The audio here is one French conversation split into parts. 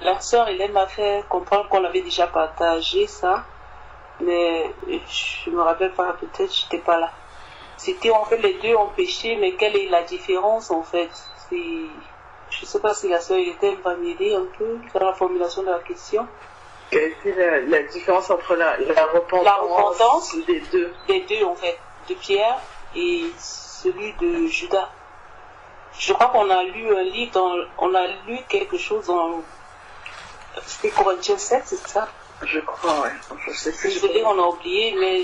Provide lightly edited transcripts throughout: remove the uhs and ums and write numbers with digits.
La sœur Hélène m'a fait comprendre qu'on avait déjà partagé ça, mais je me rappelle pas, peut-être j'étais pas là. C'était en fait les deux ont péché, mais quelle est la différence en fait? Je sais pas si la sœur Hélène va m'aider un peu dans la formulation de la question. Quelle était la différence entre la repentance des deux? Des deux en fait, de Pierre et celui de Judas. Je crois qu'on a lu un livre, on a lu quelque chose dans... C'était Corinthiens 7, c'est ça? Je crois, ouais. Je sais plus. Désolée, on a oublié, mais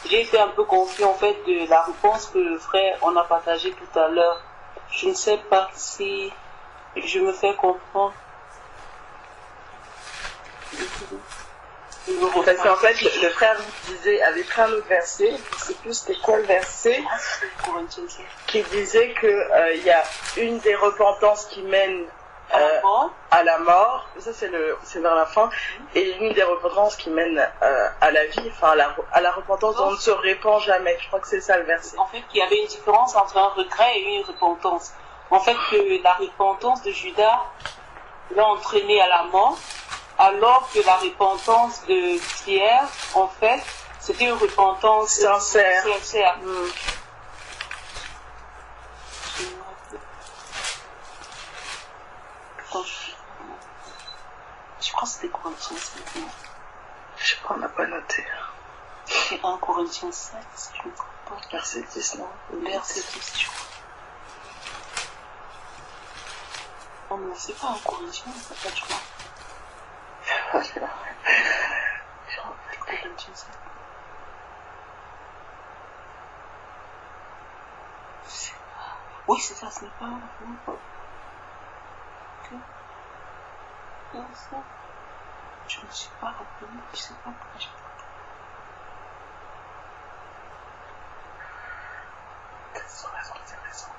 j'ai été un peu confus en fait de la réponse que le frère on a partagée tout à l'heure. Je ne sais pas si je me fais comprendre. Parce qu'en fait, le frère disait, avait pris un autre verset, je ne sais plus c'était quoi le verset, qui disait qu'il y a une des repentances qui mène à la mort, ça c'est vers la fin, et une des repentances qui mène à la vie, enfin à la repentance dont on ne se répand jamais. Je crois que c'est ça le verset. En fait, il y avait une différence entre un regret et une repentance. En fait, que la repentance de Judas l'a entraîné à la mort, alors que la repentance de Pierre, en fait, c'était une repentance sincère. Je crois que c'était Corinthiens 7. Je crois qu'on n'a pas noté. C'est 1 Corinthiens 7, si je ne me trompe pas. Verset 10, non? Verset 10, je crois. Oh non, c'est pas 1 Corinthiens, c'est pas, je crois. Je rappelle Corinthiens 7. Oui, c'est ça, ce n'est pas un je ne me suis pas rappelé, je ne sais pas pourquoi j'ai raison.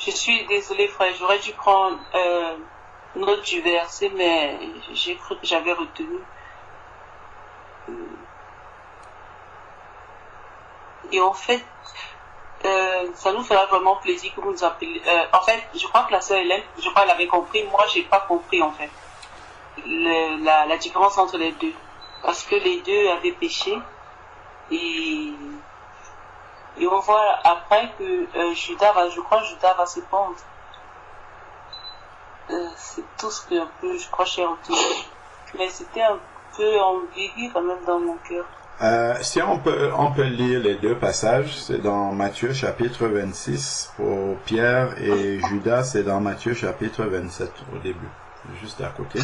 Je suis désolée, frère, j'aurais dû prendre note du verset, mais j'ai cru que j'avais retenu. Et en fait, ça nous fera vraiment plaisir que vous nous appeliez. En fait, je crois que la sœur Hélène, je crois qu'elle avait compris. Moi, j'ai pas compris en fait la différence entre les deux, parce que les deux avaient péché et on voit après que Judas va se pendre. C'est tout ce que un peu, je crois, j'ai retenu. Mais c'était un peu ambigu quand même dans mon cœur. Si on peut lire les deux passages, c'est dans Matthieu chapitre 26 pour Pierre et Judas, c'est dans Matthieu chapitre 27 au début, juste à côté.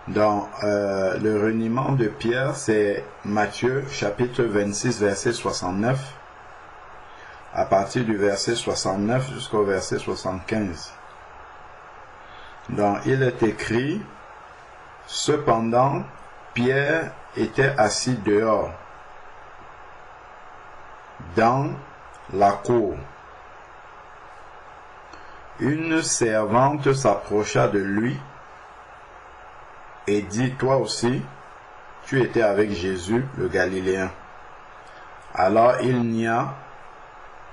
Dans le reniement de Pierre, c'est Matthieu chapitre 26 verset 69, à partir du verset 69 jusqu'au verset 75. Donc il est écrit, cependant Pierre était assis dehors, dans la cour. Une servante s'approcha de lui et dit, toi aussi, tu étais avec Jésus, le Galiléen. Alors il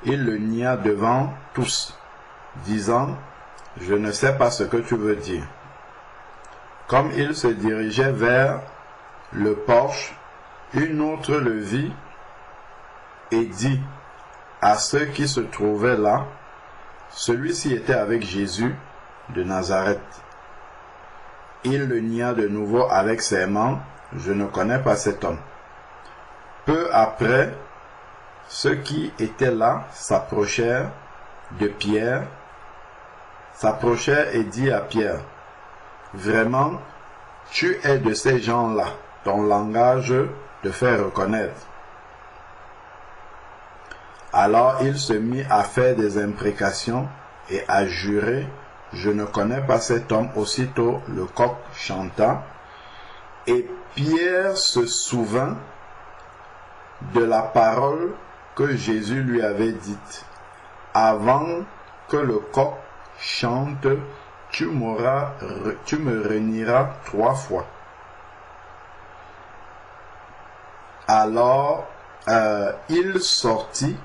le nia devant tous, disant, je ne sais pas ce que tu veux dire. Comme il se dirigeait vers le porche, une autre le vit et dit à ceux qui se trouvaient là, celui-ci était avec Jésus de Nazareth. Il le nia de nouveau avec ses mains, je ne connais pas cet homme. Peu après, ceux qui étaient là s'approchèrent de Pierre, s'approchèrent et dit à Pierre, vraiment, tu es de ces gens-là, ton langage te fait reconnaître. Alors il se mit à faire des imprécations et à jurer, je ne connais pas cet homme. Aussitôt le coq chanta, et Pierre se souvint de la parole que Jésus lui avait dite, avant que le coq chante, tu me renieras 3 fois. Alors il sortit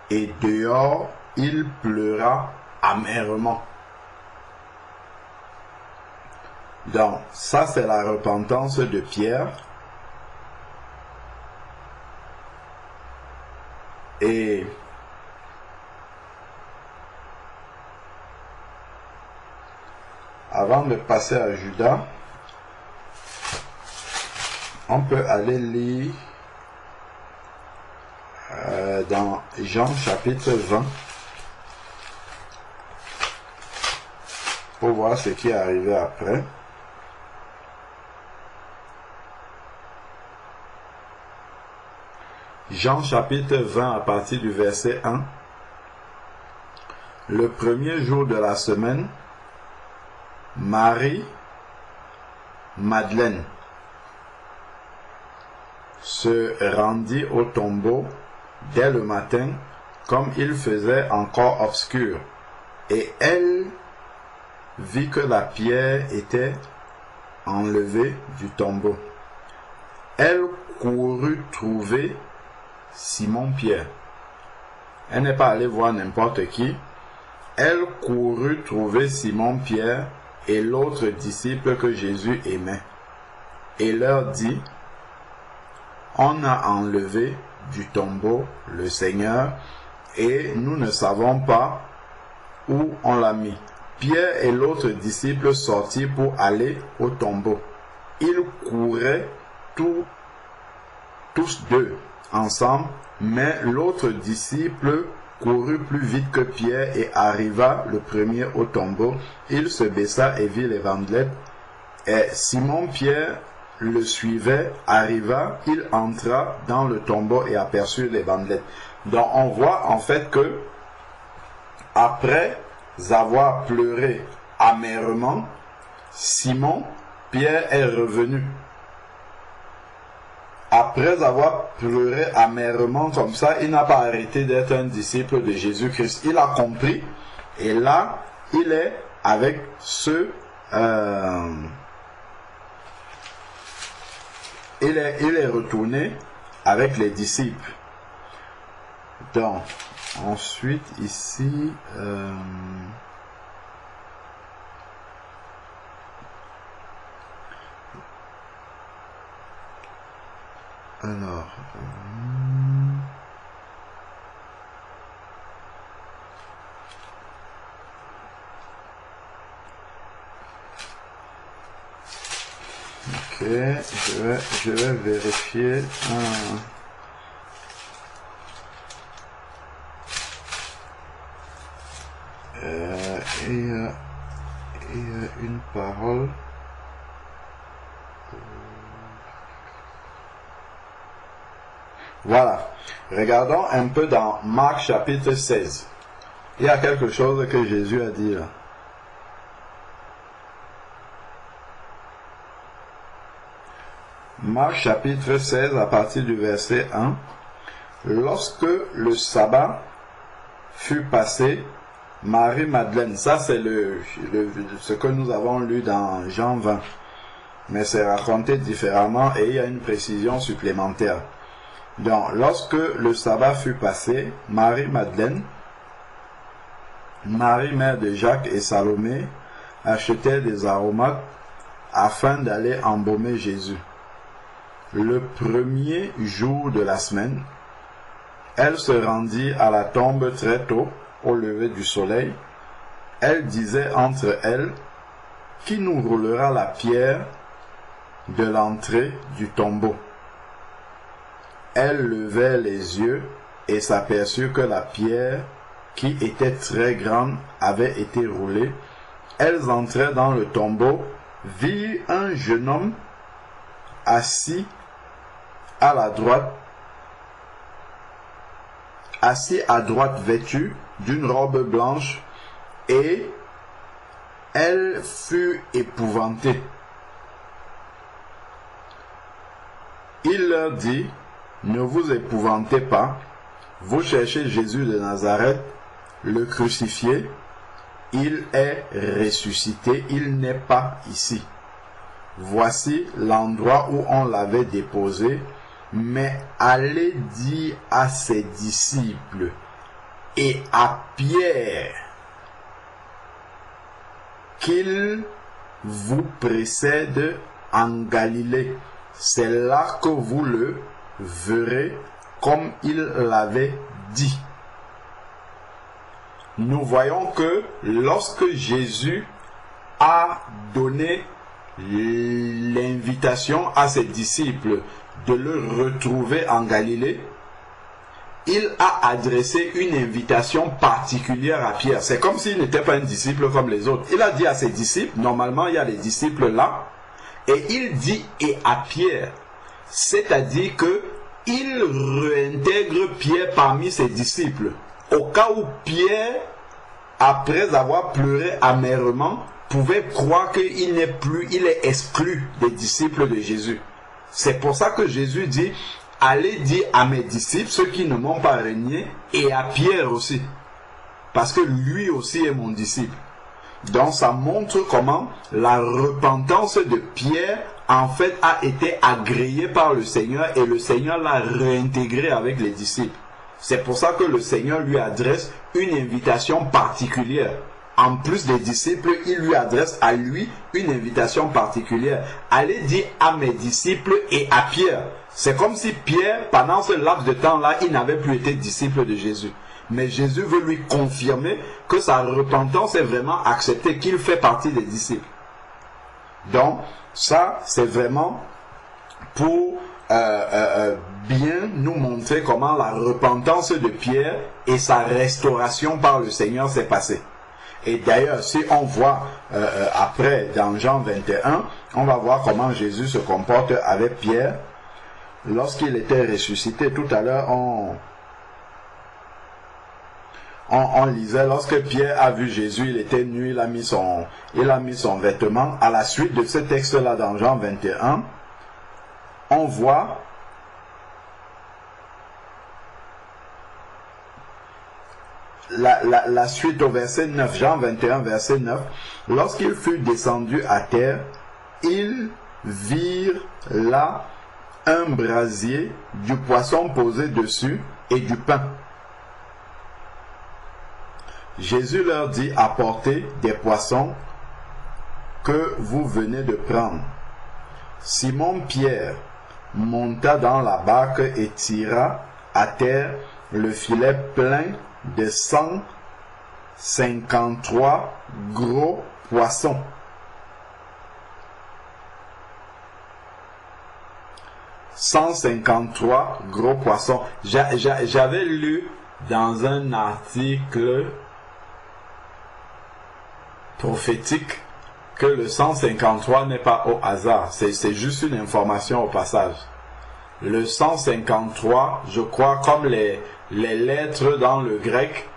et dehors il pleura amèrement. Donc, ça c'est la repentance de Pierre. Et avant de passer à Judas, on peut aller lire dans Jean chapitre 20 pour voir ce qui est arrivé après. Jean chapitre 20 à partir du verset 1. Le premier jour de la semaine, Marie Madeleine se rendit au tombeau dès le matin, comme il faisait encore obscur, et elle vit que la pierre était enlevée du tombeau. Elle courut trouver Simon-Pierre. Elle n'est pas allée voir n'importe qui. Elle courut trouver Simon-Pierre et l'autre disciple que Jésus aimait, et leur dit: on a enlevé du tombeau le Seigneur, et nous ne savons pas où on l'a mis. Pierre et l'autre disciple sortirent pour aller au tombeau. Ils couraient tous deux ensemble, mais l'autre disciple courut plus vite que Pierre et arriva le premier au tombeau. Il se baissa et vit les bandelettes. Et Simon-Pierre le suivait, arriva, il entra dans le tombeau et aperçut les bandelettes. Donc on voit en fait que après avoir pleuré amèrement, Simon-Pierre est revenu. Après avoir pleuré amèrement comme ça, il n'a pas arrêté d'être un disciple de Jésus-Christ. Il a compris et là, il est avec ceux... il est retourné avec les disciples. Donc, ensuite, ici... alors... ok, je vais vérifier. Il y a une parole. Voilà. Regardons un peu dans Marc chapitre 16. Il y a quelque chose que Jésus a dit là. Marc chapitre 16 à partir du verset 1. Lorsque le sabbat fut passé, Marie-Madeleine, ça c'est ce que nous avons lu dans Jean 20, mais c'est raconté différemment et il y a une précision supplémentaire. Donc, lorsque le sabbat fut passé, Marie-Madeleine, Marie mère de Jacques et Salomé, achetaient des aromates afin d'aller embaumer Jésus. Le premier jour de la semaine, elle se rendit à la tombe très tôt, au lever du soleil. Elle disait entre elles: qui nous roulera la pierre de l'entrée du tombeau? Elle levait les yeux et s'aperçut que la pierre, qui était très grande, avait été roulée. Elles entrèrent dans le tombeau, virent un jeune homme assis à droite vêtu d'une robe blanche, et elle fut épouvantée. Il leur dit: ne vous épouvantez pas, vous cherchez Jésus de Nazareth, le crucifié. Il est ressuscité, il n'est pas ici. Voici l'endroit où on l'avait déposé. mais allez dire à ses disciples et à Pierre qu'il vous précède en Galilée. C'est là que vous le verrez comme il l'avait dit. Nous voyons que lorsque Jésus a donné l'invitation à ses disciples de le retrouver en Galilée, il a adressé une invitation particulière à Pierre. C'est comme s'il n'était pas un disciple comme les autres. Il a dit à ses disciples, normalement il y a les disciples là, et il dit et à Pierre, c'est-à-dire que il réintègre Pierre parmi ses disciples, au cas où Pierre, après avoir pleuré amèrement, pouvait croire qu'il n'est plus, il est exclu des disciples de Jésus. C'est pour ça que Jésus dit, allez dire à mes disciples, ceux qui ne m'ont pas renié, et à Pierre aussi, parce que lui aussi est mon disciple. Donc ça montre comment la repentance de Pierre en fait a été agréée par le Seigneur et le Seigneur l'a réintégré avec les disciples. C'est pour ça que le Seigneur lui adresse une invitation particulière. En plus des disciples, il lui adresse à lui une invitation particulière. Allez dire à mes disciples et à Pierre. C'est comme si Pierre, pendant ce laps de temps-là, il n'avait plus été disciple de Jésus. Mais Jésus veut lui confirmer que sa repentance est vraiment acceptée, qu'il fait partie des disciples. Donc, ça, c'est vraiment pour bien nous montrer comment la repentance de Pierre et sa restauration par le Seigneur s'est passée. Et d'ailleurs, si on voit après dans Jean 21, on va voir comment Jésus se comporte avec Pierre lorsqu'il était ressuscité. Tout à l'heure, on lisait, lorsque Pierre a vu Jésus, il était nu, il a mis son vêtement. À la suite de ce texte-là dans Jean 21, on voit la suite au verset 9, Jean 21, verset 9. Lorsqu'il fut descendu à terre, ils virent là un brasier, du poisson posé dessus et du pain. Jésus leur dit, apportez des poissons que vous venez de prendre. Simon-Pierre monta dans la barque et tira à terre le filet plein de 153 gros poissons. 153 gros poissons. J'avais lu dans un article prophétique que le 153 n'est pas au hasard. C'est juste une information au passage. Le 153, je crois, comme les lettres dans le grec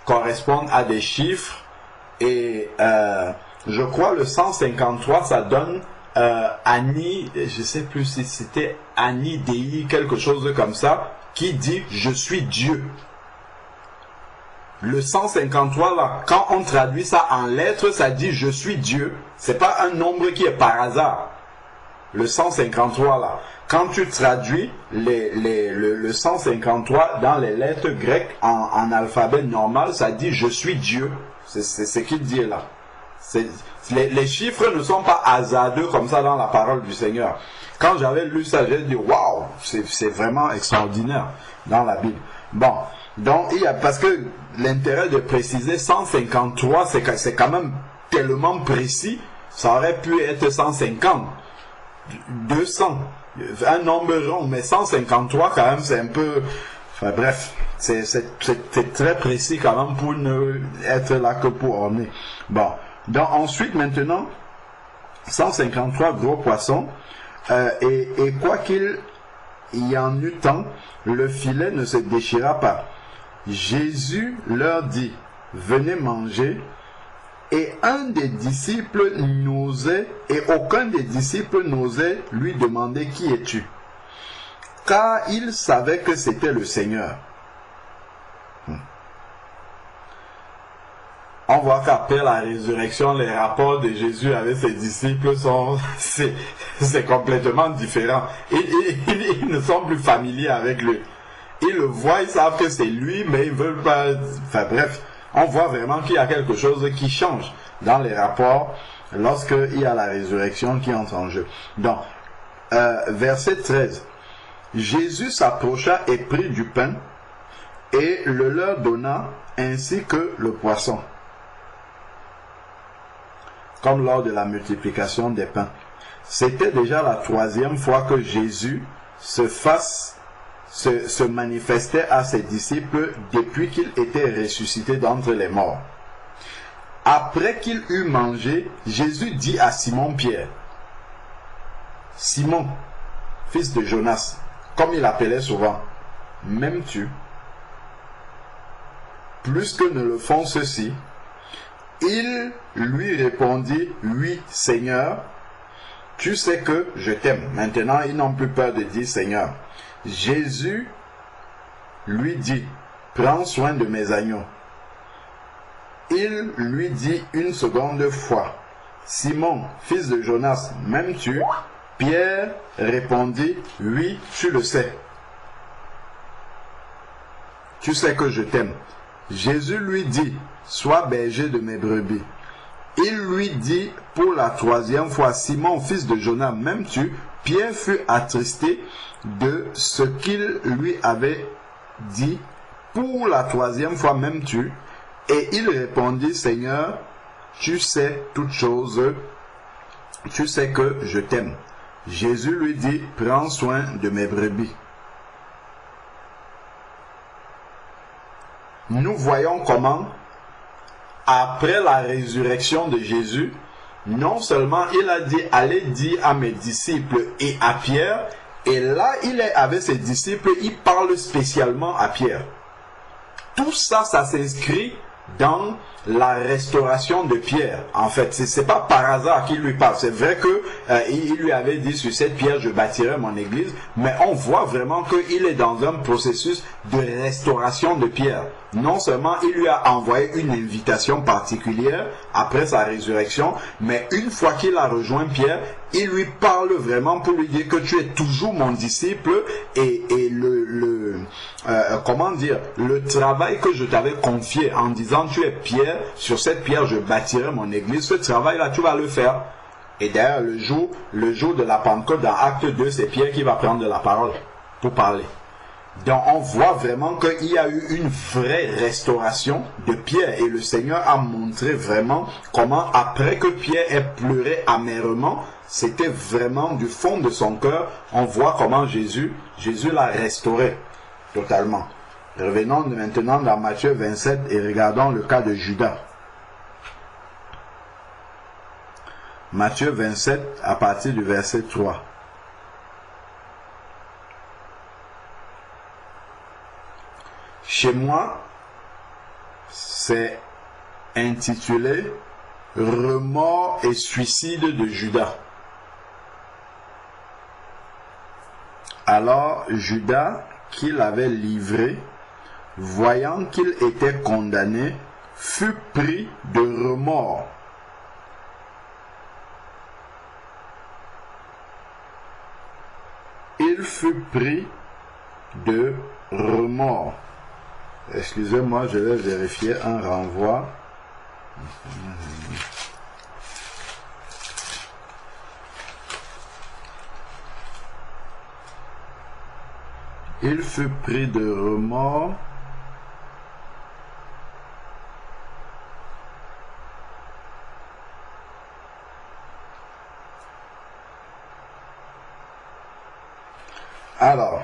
correspondent à des chiffres, et je crois le 153 ça donne Ani, je sais plus si c'était Ani Dei, quelque chose comme ça, qui dit je suis Dieu. Le 153 là, quand on traduit ça en lettres, ça dit je suis Dieu. C'est pas un nombre qui est par hasard. Le 153 là, quand tu traduis le 153 dans les lettres grecques en alphabet normal, ça dit je suis Dieu. C'est ce qu'il dit là. Les chiffres ne sont pas hasardeux comme ça dans la parole du Seigneur. Quand j'avais lu ça, j'ai dit waouh, c'est vraiment extraordinaire dans la Bible. Bon, donc parce que l'intérêt de préciser 153, c'est quand même tellement précis. Ça aurait pu être 150, 200, un nombre rond, mais 153 quand même c'est un peu, enfin bref, c'est très précis quand même pour ne être là que pour orner. Bon, donc ensuite maintenant 153 gros poissons, et quoi qu'il y en eut tant, le filet ne se déchira pas. Jésus leur dit, venez manger. Et un des disciples n'osait, et aucun des disciples n'osait lui demander qui es-tu, car il savait que c'était le Seigneur. on voit qu'après la résurrection, les rapports de Jésus avec ses disciples c'est complètement différent. Ils ne sont plus familiers avec lui. Ils le voient, ils savent que c'est lui, mais ils ne veulent pas... Enfin bref, on voit vraiment qu'il y a quelque chose qui change dans les rapports lorsqu'il y a la résurrection qui entre en jeu. Donc, verset 13. Jésus s'approcha et prit du pain et le leur donna ainsi que le poisson, comme lors de la multiplication des pains. C'était déjà la 3e fois que Jésus se manifestait à ses disciples depuis qu'il était ressuscité d'entre les morts. Après qu'il eut mangé, Jésus dit à Simon-Pierre, « Simon, fils de Jonas, comme il l'appelait souvent, m'aimes-tu? Plus que ne le font ceux-ci. » Il lui répondit, « Oui, Seigneur, tu sais que je t'aime. » Maintenant, ils n'ont plus peur de dire Seigneur. Jésus lui dit, « Prends soin de mes agneaux. » Il lui dit une seconde fois, « Simon, fils de Jonas, m'aimes-tu? » Pierre répondit, « Oui, tu le sais. Tu sais que je t'aime. » Jésus lui dit, « Sois berger de mes brebis. » Il lui dit pour la 3e fois, « Simon, fils de Jonas, m'aimes-tu? » Pierre fut attristé de ce qu'il lui avait dit. Pour la 3e fois, m'aimes-tu? Et il répondit, « Seigneur, tu sais toutes choses, tu sais que je t'aime. » Jésus lui dit, « Prends soin de mes brebis. » Nous voyons comment, après la résurrection de Jésus, non seulement il a dit, allez dire à mes disciples et à Pierre, et là il est avec ses disciples, il parle spécialement à Pierre. Tout ça, ça s'inscrit dans la restauration de Pierre. En fait, c'est pas par hasard qu'il lui parle. C'est vrai que il lui avait dit, sur cette pierre je bâtirai mon église, mais on voit vraiment qu'il est dans un processus de restauration de Pierre. Non seulement il lui a envoyé une invitation particulière après sa résurrection, mais une fois qu'il a rejoint Pierre, il lui parle vraiment pour lui dire que tu es toujours mon disciple et le travail que je t'avais confié en disant tu es Pierre, sur cette pierre je bâtirai mon église, ce travail là tu vas le faire. Et d'ailleurs le jour de la Pentecôte dans Acte 2, c'est Pierre qui va prendre la parole pour parler. Donc on voit vraiment qu'il y a eu une vraie restauration de Pierre et le Seigneur a montré vraiment comment après que Pierre ait pleuré amèrement, c'était vraiment du fond de son cœur, on voit comment Jésus l'a restauré totalement. Revenons maintenant dans Matthieu 27 et regardons le cas de Judas. Matthieu 27 à partir du verset 3. Chez moi, c'est intitulé « Remords et suicide de Judas ». Alors Judas, qui l'avait livré, voyant qu'il était condamné, fut pris de remords. Il fut pris de remords. Excusez-moi, je vais vérifier un renvoi. Il fut pris de remords. Alors,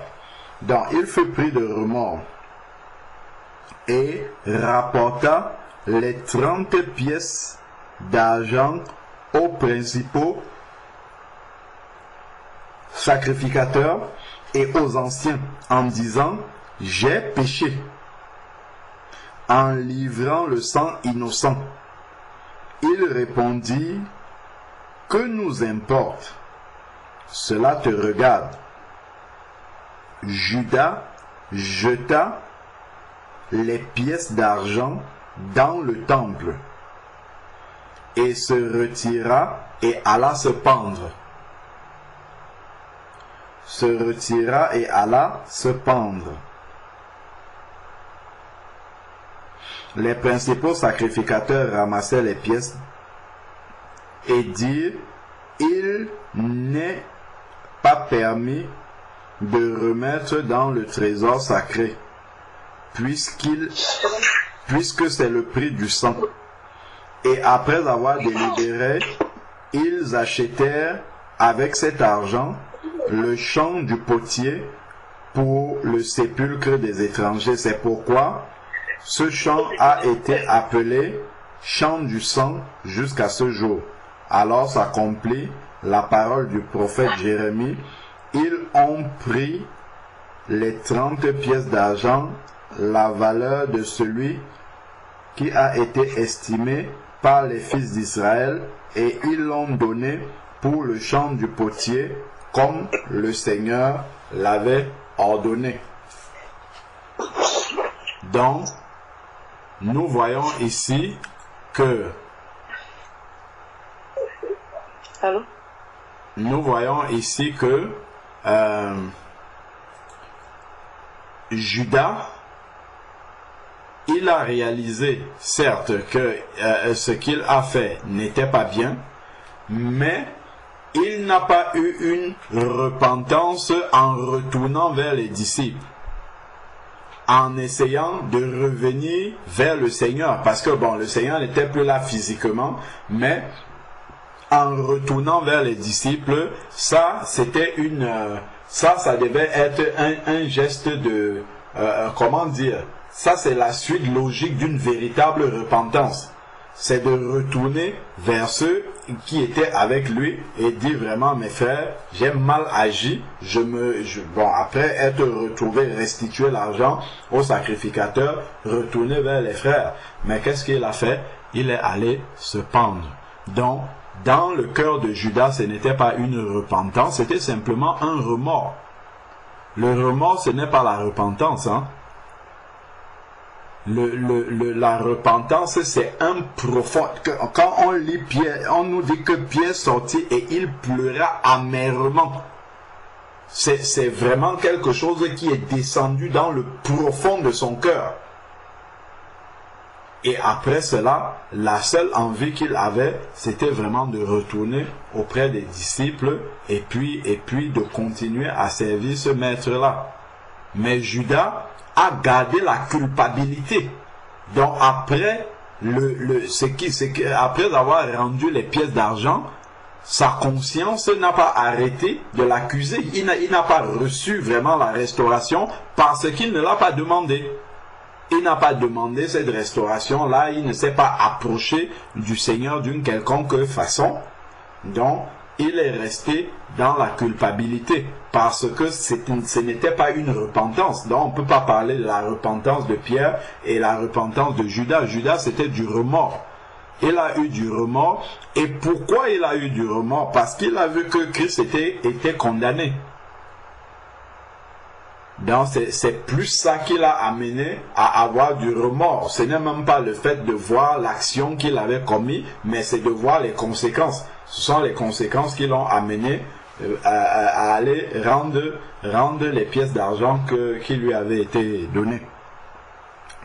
donc, il fut pris de remords et rapporta les 30 pièces d'argent aux principaux sacrificateurs et aux anciens en disant « J'ai péché » en livrant le sang innocent. Il répondit « Que nous importe? Cela te regarde. » Judas jeta les pièces d'argent dans le temple et se retira et alla se pendre. Se retira et alla se pendre. Les principaux sacrificateurs ramassaient les pièces et dirent, il n'est pas permis de remettre dans le trésor sacré, puisque c'est le prix du sang. Et après avoir délibéré, ils achetèrent avec cet argent le champ du potier pour le sépulcre des étrangers. C'est pourquoi ce champ a été appelé champ du sang jusqu'à ce jour. Alors s'accomplit la parole du prophète Jérémie. Ils ont pris les 30 pièces d'argent, la valeur de celui qui a été estimé par les fils d'Israël, et ils l'ont donné pour le champ du potier, comme le Seigneur l'avait ordonné. Donc, nous voyons ici que Judas, il a réalisé, certes, que ce qu'il a fait n'était pas bien, mais il n'a pas eu une repentance en retournant vers les disciples, en essayant de revenir vers le Seigneur, parce que bon, le Seigneur n'était plus là physiquement, mais en retournant vers les disciples, ça c'était ça devait être un geste de comment dire, ça c'est la suite logique d'une véritable repentance. C'est de retourner vers ceux qui étaient avec lui et dire vraiment, mes frères, j'ai mal agi, après être retrouvé, restituer l'argent au sacrificateur, retourner vers les frères. Mais qu'est-ce qu'il a fait? Il est allé se pendre. Donc, dans le cœur de Judas, ce n'était pas une repentance, c'était simplement un remords. Le remords, ce n'est pas la repentance, hein. La repentance, c'est un profond. Quand on lit Pierre, on nous dit que Pierre sortit et il pleura amèrement. C'est vraiment quelque chose qui est descendu dans le profond de son cœur. Et après cela, la seule envie qu'il avait, c'était vraiment de retourner auprès des disciples et puis de continuer à servir ce maître-là. Mais Judas a gardé la culpabilité. Donc après après avoir rendu les pièces d'argent, sa conscience n'a pas arrêté de l'accuser. Il n'a pas reçu vraiment la restauration parce qu'il ne l'a pas demandé. Il n'a pas demandé cette restauration-là, il ne s'est pas approché du Seigneur d'une quelconque façon. Donc, il est resté dans la culpabilité parce que ce n'était pas une repentance. Donc, on ne peut pas parler de la repentance de Pierre et la repentance de Judas. Judas, c'était du remords. Il a eu du remords. Et pourquoi il a eu du remords? Parce qu'il a vu que Christ était condamné. Donc c'est plus ça qui l'a amené à avoir du remords. Ce n'est même pas le fait de voir l'action qu'il avait commise, mais c'est de voir les conséquences. Ce sont les conséquences qui l'ont amené à aller rendre les pièces d'argent qui lui avaient été données.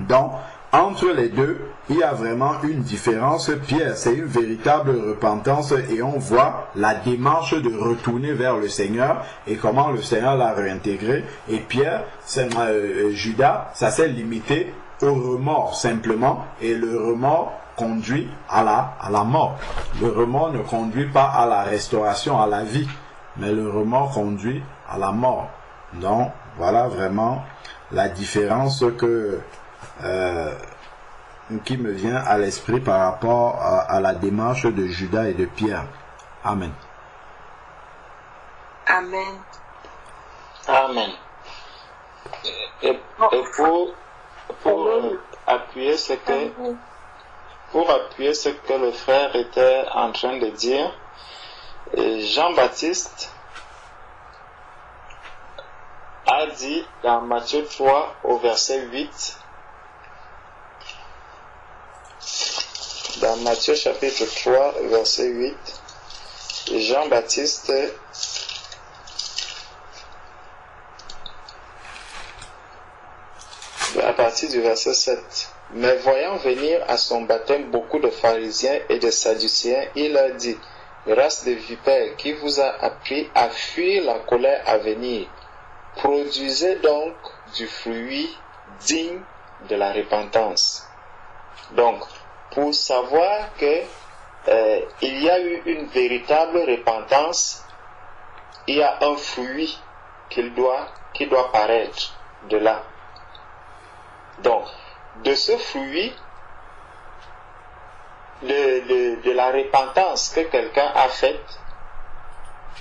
Donc, entre les deux, il y a vraiment une différence. Pierre, c'est une véritable repentance et on voit la démarche de retourner vers le Seigneur et comment le Seigneur l'a réintégré. Et Pierre, Judas, ça s'est limité au remords simplement, et le remords conduit à la mort. Le remords ne conduit pas à la restauration, à la vie, mais le remords conduit à la mort. Donc, voilà vraiment la différence qui me vient à l'esprit par rapport à la démarche de Judas et de Pierre. Amen. Amen. Amen. Et pour appuyer ce que le frère était en train de dire, Jean-Baptiste a dit dans Matthieu 3 au verset 8, dans Matthieu chapitre 3, verset 8, Jean-Baptiste à partir du verset 7. Mais voyant venir à son baptême beaucoup de pharisiens et de sadducéens, il leur dit, race de vipères, qui vous a appris à fuir la colère à venir? Produisez donc du fruit digne de la repentance. Donc, pour savoir que il y a eu une véritable repentance, il y a un fruit qui doit paraître de là. Donc, de ce fruit, de la repentance que quelqu'un a faite,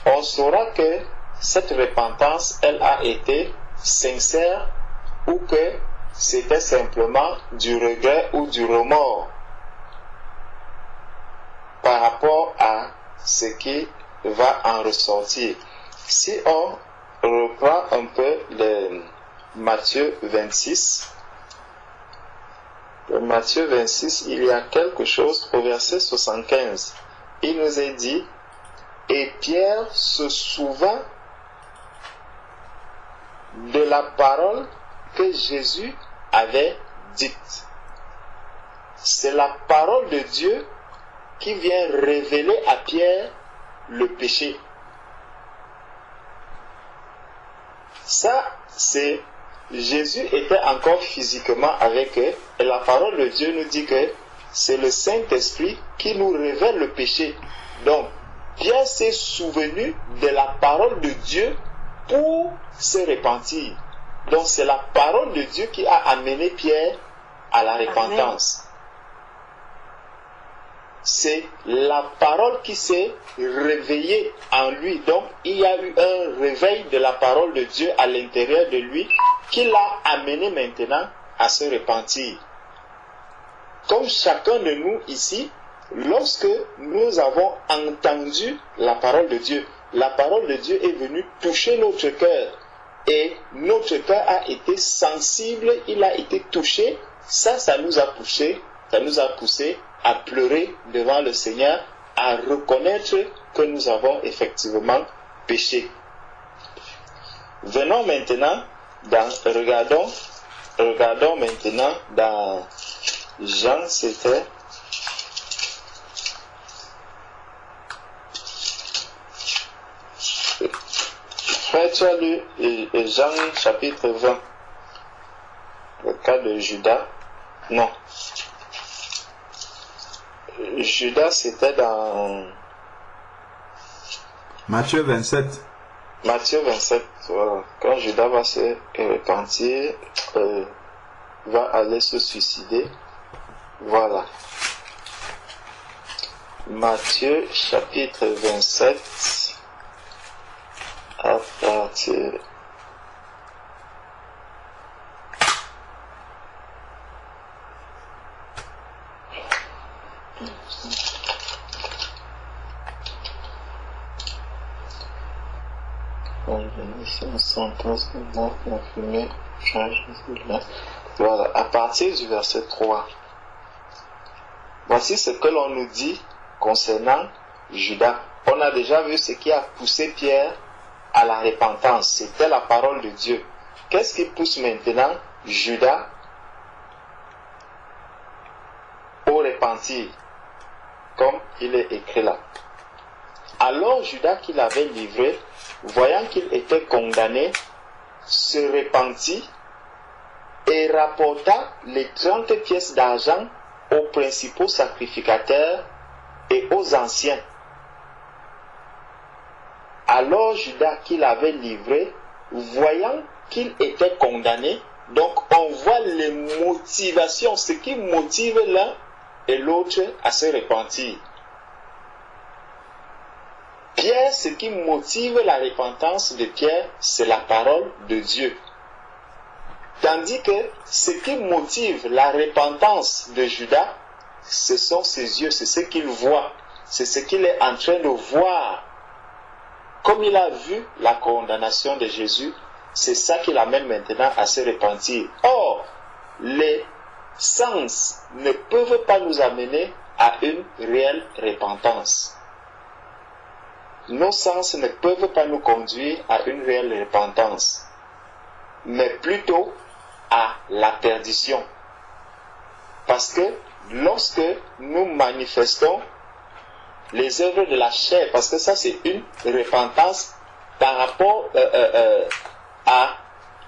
on saura que cette repentance, elle a été sincère ou que c'était simplement du regret ou du remords par rapport à ce qui va en ressortir. Si on reprend un peu le Matthieu 26, dans Matthieu 26, il y a quelque chose au verset 75. Il nous est dit, et Pierre se souvint de la parole que Jésus avait dite. C'est la parole de Dieu qui vient révéler à Pierre le péché. Ça, c'est Jésus était encore physiquement avec eux et la parole de Dieu nous dit que c'est le Saint-Esprit qui nous révèle le péché. Donc, Pierre s'est souvenu de la parole de Dieu pour se repentir. Donc, c'est la parole de Dieu qui a amené Pierre à la repentance. C'est la parole qui s'est réveillée en lui. Donc, il y a eu un réveil de la parole de Dieu à l'intérieur de lui qui l'a amené maintenant à se repentir. Comme chacun de nous ici, lorsque nous avons entendu la parole de Dieu, la parole de Dieu est venue toucher notre cœur. Et notre cœur a été sensible, il a été touché. Ça nous a poussé à pleurer devant le Seigneur, à reconnaître que nous avons effectivement péché. Venons maintenant, regardons maintenant dans Jean, c'était Frère, tu as lu Jean chapitre 20, le cas de Judas? Non. Judas, c'était dans Matthieu 27. Matthieu 27, voilà. Quand Judas va se repentir, va aller se suicider. Voilà. Matthieu chapitre 27, à partir... Voilà, à partir du verset 3. Voici ce que l'on nous dit concernant Judas. On a déjà vu ce qui a poussé Pierre à la repentance. C'était la parole de Dieu. Qu'est-ce qui pousse maintenant Judas au repentir? Comme il est écrit là. Alors Judas qui l'avait livré, voyant qu'il était condamné, se repentit et rapporta les 30 pièces d'argent aux principaux sacrificateurs et aux anciens. Alors Judas qui l'avait livré, voyant qu'il était condamné, donc on voit les motivations, ce qui motive l'un et l'autre à se repentir. Pierre, ce qui motive la repentance de Pierre, c'est la parole de Dieu. Tandis que ce qui motive la repentance de Judas, ce sont ses yeux, c'est ce qu'il voit, c'est ce qu'il est en train de voir. Comme il a vu la condamnation de Jésus, c'est ça qui l'amène maintenant à se repentir. Or, les sens ne peuvent pas nous amener à une réelle repentance. Nos sens ne peuvent pas nous conduire à une réelle repentance, mais plutôt à la perdition. Parce que lorsque nous manifestons les œuvres de la chair, parce que ça c'est une repentance par rapport à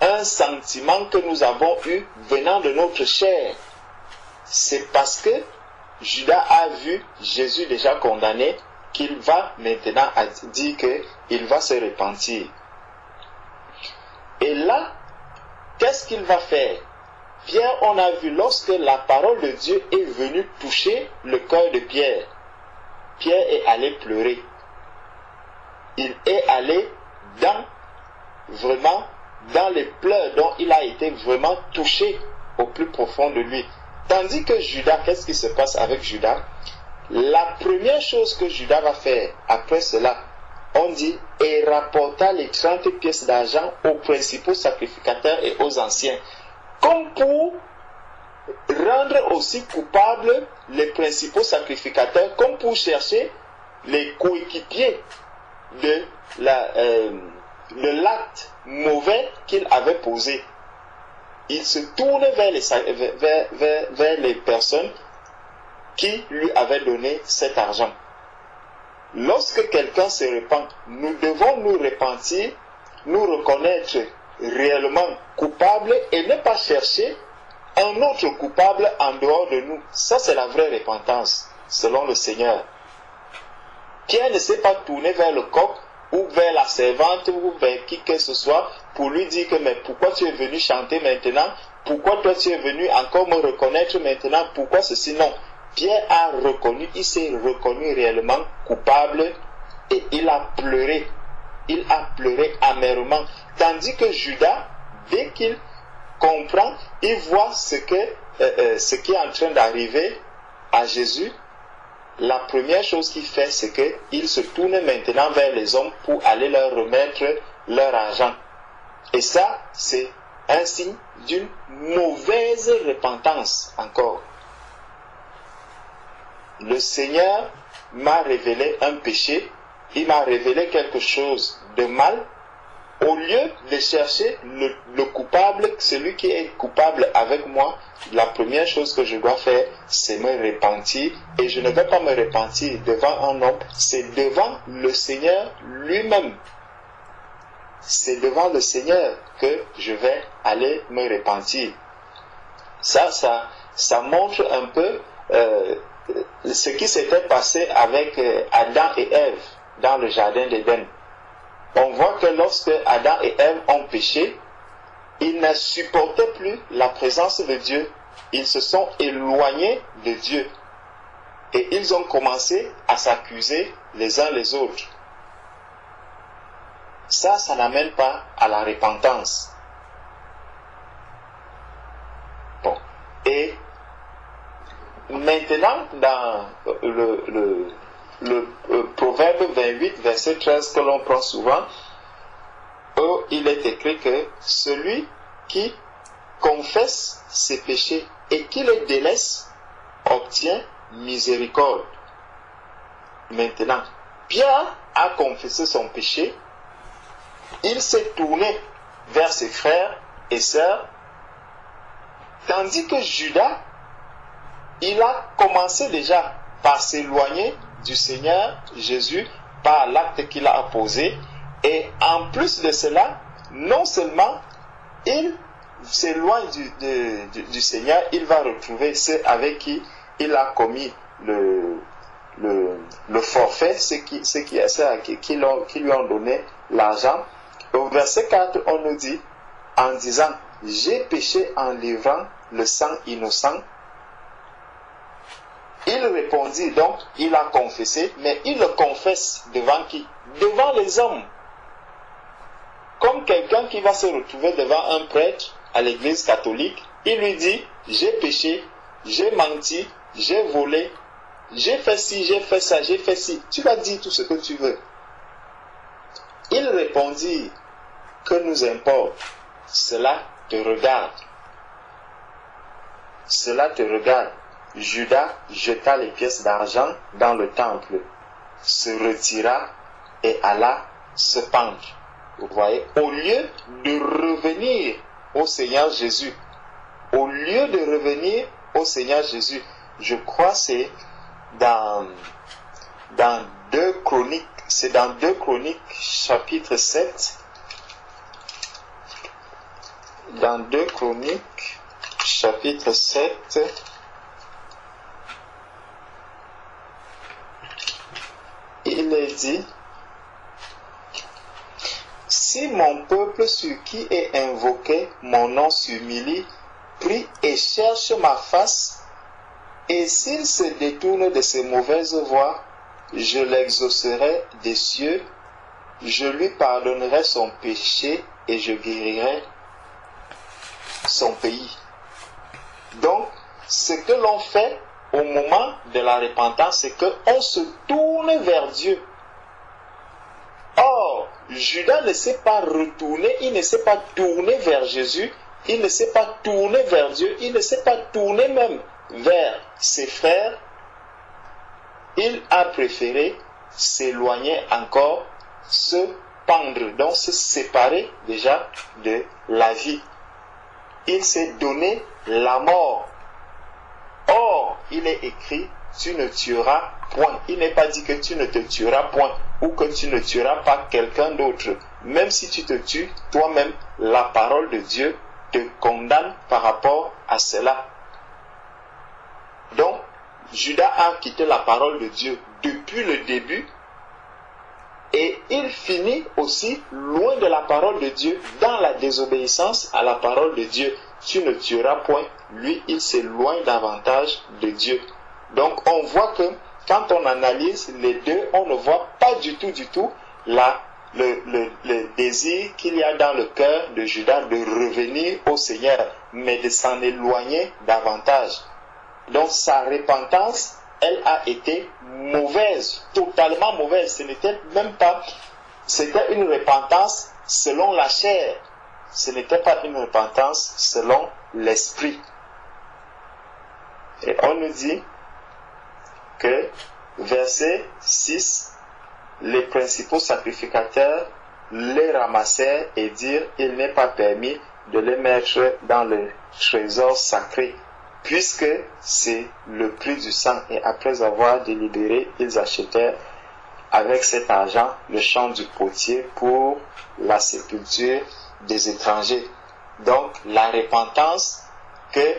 un sentiment que nous avons eu venant de notre chair. C'est parce que Judas a vu Jésus déjà condamné qu'il va maintenant dire qu'il va se repentir. Et là, qu'est-ce qu'il va faire? Pierre, on a vu lorsque la parole de Dieu est venue toucher le cœur de Pierre, Pierre est allé pleurer. Il est allé vraiment dans les pleurs dont il a été vraiment touché au plus profond de lui. Tandis que Judas, qu'est-ce qui se passe avec Judas? La première chose que Judas va faire après cela, on dit, et rapporta les 30 pièces d'argent aux principaux sacrificateurs et aux anciens, comme pour rendre aussi coupables les principaux sacrificateurs, comme pour chercher les coéquipiers de l'acte mauvais qu'il avait posé. Il se tourne vers les personnes qui lui avaient donné cet argent. Lorsque quelqu'un se repent, nous devons nous repentir, nous reconnaître réellement coupables et ne pas chercher un autre coupable en dehors de nous. Ça, c'est la vraie repentance, selon le Seigneur. Pierre ne s'est pas tourné vers le coq ou vers la servante ou vers qui que ce soit pour lui dire que mais pourquoi tu es venu chanter maintenant? Pourquoi toi tu es venu encore me reconnaître maintenant? Pourquoi ceci? Non. Pierre a reconnu, il s'est reconnu réellement coupable et il a pleuré. Il a pleuré amèrement. Tandis que Judas, dès qu'il comprend, il voit ce qui est en train d'arriver à Jésus, la première chose qu'il fait, c'est qu'il se tourne maintenant vers les hommes pour aller leur remettre leur argent. Et ça, c'est un signe d'une mauvaise repentance encore. Le Seigneur m'a révélé un péché, il m'a révélé quelque chose de mal. Au lieu de chercher le coupable, celui qui est coupable avec moi, la première chose que je dois faire, c'est me repentir. Et je ne vais pas me repentir devant un homme, c'est devant le Seigneur lui-même. C'est devant le Seigneur que je vais aller me repentir. Ça montre un peu ce qui s'était passé avec Adam et Ève dans le jardin d'Éden. On voit que lorsque Adam et Ève ont péché, ils ne supportaient plus la présence de Dieu. Ils se sont éloignés de Dieu. Et ils ont commencé à s'accuser les uns les autres. Ça n'amène pas à la repentance. Bon. Et maintenant, dans le proverbe 28, verset 13 que l'on prend souvent, où il est écrit que celui qui confesse ses péchés et qui les délaisse obtient miséricorde. Maintenant, Pierre a confessé son péché, il s'est tourné vers ses frères et sœurs, tandis que Judas, il a commencé déjà par s'éloigner du Seigneur Jésus par l'acte qu'il a posé, et en plus de cela, non seulement il s'éloigne du Seigneur, il va retrouver ceux avec qui il a commis le forfait, ceux qui lui ont donné l'argent. Au verset 4, on nous dit, en disant, j'ai péché en livrant le sang innocent. Il répondit donc, il a confessé, mais il le confesse devant qui? Devant les hommes. Comme quelqu'un qui va se retrouver devant un prêtre à l'église catholique, il lui dit, j'ai péché, j'ai menti, j'ai volé, j'ai fait ci, j'ai fait ça, j'ai fait ci. Tu vas dire tout ce que tu veux. Il répondit, que nous importe, cela te regarde. Cela te regarde. Judas jeta les pièces d'argent dans le temple, se retira et alla se pendre. Vous voyez, au lieu de revenir au Seigneur Jésus, au lieu de revenir au Seigneur Jésus, je crois c'est dans 2 Chroniques, c'est dans 2 Chroniques chapitre 7, dans 2 Chroniques chapitre 7, il est dit: si mon peuple sur qui est invoqué mon nom s'humilie, prie et cherche ma face, et s'il se détourne de ses mauvaises voies, je l'exaucerai des cieux, je lui pardonnerai son péché et je guérirai son pays. Donc, ce que l'on fait au moment de la repentance, c'est qu'on se tourne vers Dieu. Or, Judas ne s'est pas retourné, il ne s'est pas tourné vers Jésus, il ne s'est pas tourné vers Dieu, il ne s'est pas tourné même vers ses frères. Il a préféré s'éloigner encore, se pendre, donc se séparer déjà de la vie. Il s'est donné la mort. Or, il est écrit: tu ne tueras point. Il n'est pas dit que tu ne te tueras point ou que tu ne tueras pas quelqu'un d'autre. Même si tu te tues, toi-même, la parole de Dieu te condamne par rapport à cela. Donc, Judas a quitté la parole de Dieu depuis le début et il finit aussi loin de la parole de Dieu, dans la désobéissance à la parole de Dieu. Tu ne tueras point. Lui, il s'éloigne davantage de Dieu. Donc, on voit que quand on analyse les deux, on ne voit pas du tout le désir qu'il y a dans le cœur de Judas de revenir au Seigneur, mais de s'en éloigner davantage. Donc, sa repentance, elle a été mauvaise, totalement mauvaise. Ce n'était même pas, c'était une repentance selon la chair. Ce n'était pas une repentance selon l'esprit. Et on nous dit que, verset 6, les principaux sacrificateurs les ramassèrent et dirent: il n'est pas permis de les mettre dans le trésor sacré, puisque c'est le prix du sang. Et après avoir délibéré, ils achetèrent avec cet argent le champ du potier pour la sépulture des étrangers. Donc, la repentance que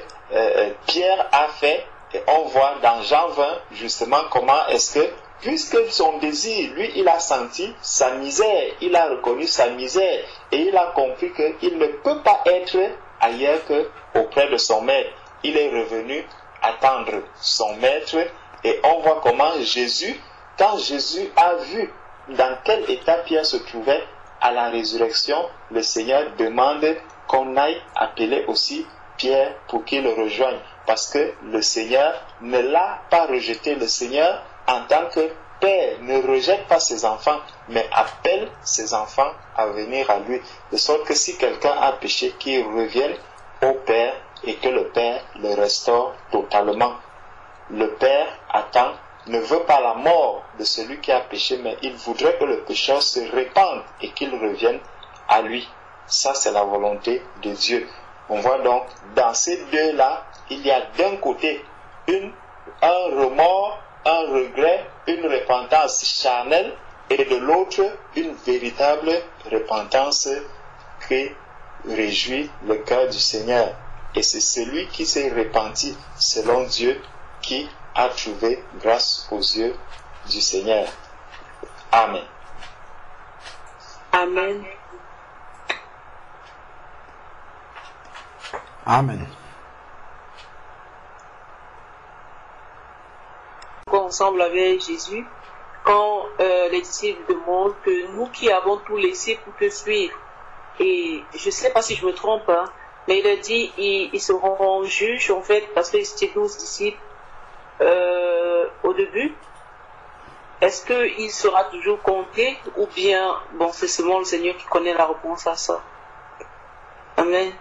Pierre a fait, et on voit dans Jean 20 justement comment est-ce que, puisque son désir, lui, il a senti sa misère, il a reconnu sa misère et il a compris qu'il ne peut pas être ailleurs qu'auprès de son maître. Il est revenu attendre son maître et on voit comment Jésus, quand Jésus a vu dans quel état Pierre se trouvait à la résurrection, le Seigneur demande qu'on aille appeler aussi Pierre pour qu'il le rejoigne, parce que le Seigneur ne l'a pas rejeté. Le Seigneur, en tant que Père, ne rejette pas ses enfants, mais appelle ses enfants à venir à lui, de sorte que si quelqu'un a péché, qu'il revienne au Père et que le Père le restaure totalement. Le Père attend, ne veut pas la mort de celui qui a péché, mais il voudrait que le pécheur se répande et qu'il revienne à lui. Ça, c'est la volonté de Dieu. On voit donc, dans ces deux-là, il y a d'un côté un remords, un regret, une repentance charnelle, et de l'autre, une véritable repentance qui réjouit le cœur du Seigneur. Et c'est celui qui s'est repenti selon Dieu qui a trouvé grâce aux yeux du Seigneur. Amen. Amen. Amen. Ensemble avec Jésus, quand les disciples demandent que nous qui avons tout laissé pour te suivre, et je ne sais pas si je me trompe, hein, mais il a dit ils seront juges en fait, parce que c'était 12 disciples au début. Est-ce qu'il sera toujours compté ou bien, bon, c'est seulement le Seigneur qui connaît la réponse à ça? Amen.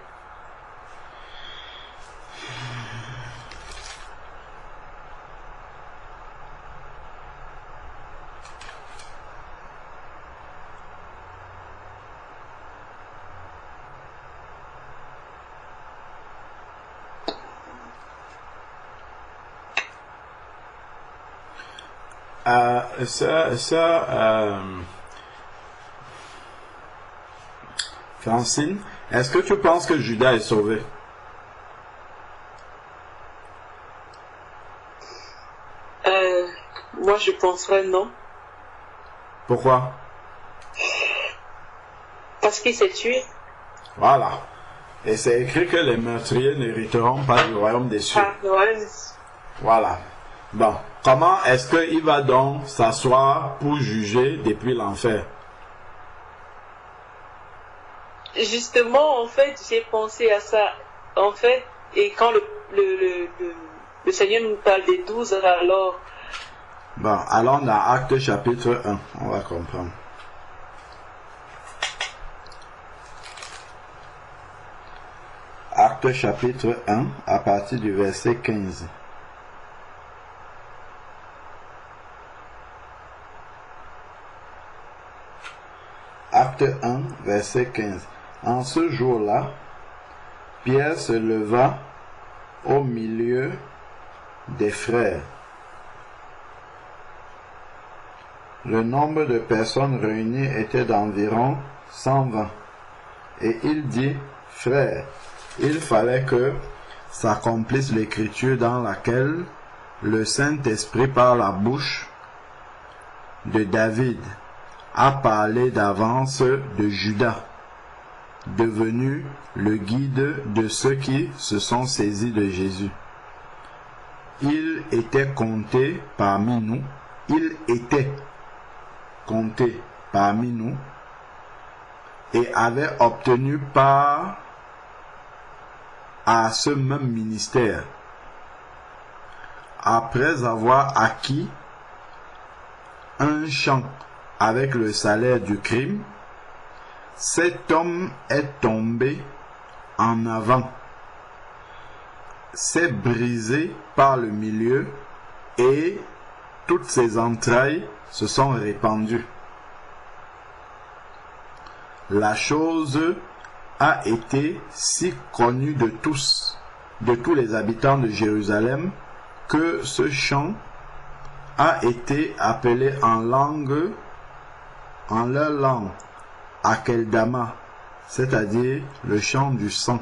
Francine, est-ce que tu penses que Judas est sauvé? Moi, je penserais non. Pourquoi? Parce qu'il s'est tué. Voilà. Et c'est écrit que les meurtriers n'hériteront pas du royaume des cieux. Ah, ouais. Voilà. Bon, comment est-ce qu'il va donc s'asseoir pour juger depuis l'enfer? Justement, en fait, j'ai pensé à ça. En fait, et quand le Seigneur nous parle des 12, alors... Bon, allons dans Actes chapitre 1, on va comprendre. Actes chapitre 1, à partir du verset 15. Acte 1, verset 15. En ce jour-là, Pierre se leva au milieu des frères. Le nombre de personnes réunies était d'environ 120. Et il dit, frères, il fallait que s'accomplisse l'écriture dans laquelle le Saint-Esprit par la bouche de David a parlé d'avance de Judas, devenu le guide de ceux qui se sont saisis de Jésus. Il était compté parmi nous, et avait obtenu part à ce même ministère. Après avoir acquis un champ avec le salaire du crime, cet homme est tombé en avant, s'est brisé par le milieu et toutes ses entrailles se sont répandues. La chose a été si connue de tous les habitants de Jérusalem, que ce chant a été appelé en leur langue, Akeldama, c'est-à-dire le chant du sang.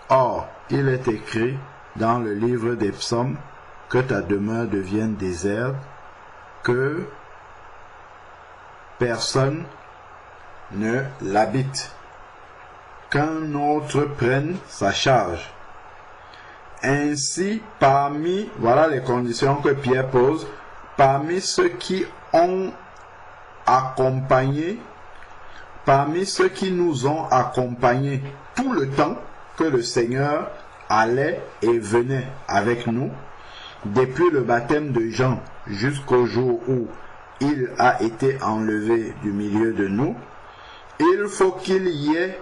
Or, il est écrit dans le livre des psaumes que ta demeure devienne déserte, que personne ne l'habite, qu'un autre prenne sa charge. Ainsi, voilà les conditions que Pierre pose, parmi ceux qui ont accompagné, parmi ceux qui nous ont accompagnés tout le temps que le Seigneur allait et venait avec nous, depuis le baptême de Jean jusqu'au jour où il a été enlevé du milieu de nous, il faut qu'il y ait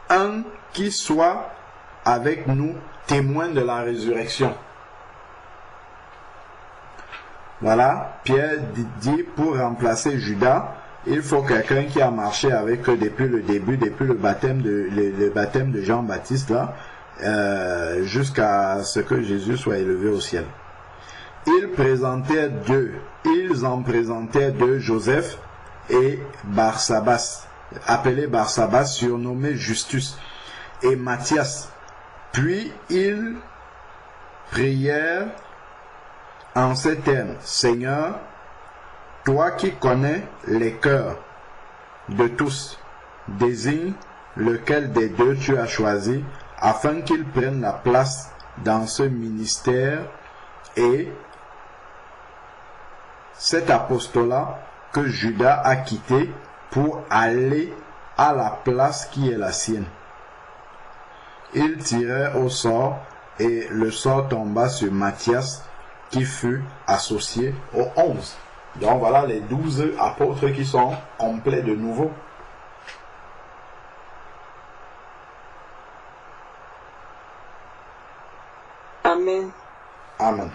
un qui soit avec nous, témoin de la résurrection. Voilà, Pierre dit pour remplacer Judas, il faut quelqu'un qui a marché avec eux depuis le début, depuis le baptême de Jean-Baptiste là, jusqu'à ce que Jésus soit élevé au ciel. Ils en présentaient deux, Joseph et Barsabas, appelé Barsabas, surnommé Justus, et Matthias. Puis ils prièrent en ces termes: Seigneur, toi qui connais les cœurs de tous, désigne lequel des deux tu as choisi, afin qu'il prenne la place dans ce ministère et cet apostolat que Judas a quitté pour aller à la place qui est la sienne. Il tirait au sort et le sort tomba sur Matthias, qui fut associé aux 11. Donc voilà les 12 apôtres qui sont complets de nouveau. Amen. Amen.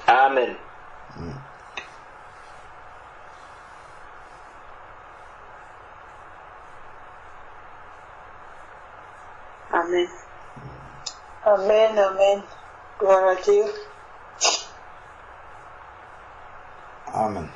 Amen. Amen. Amen, amen. Gloire à Dieu. Amen.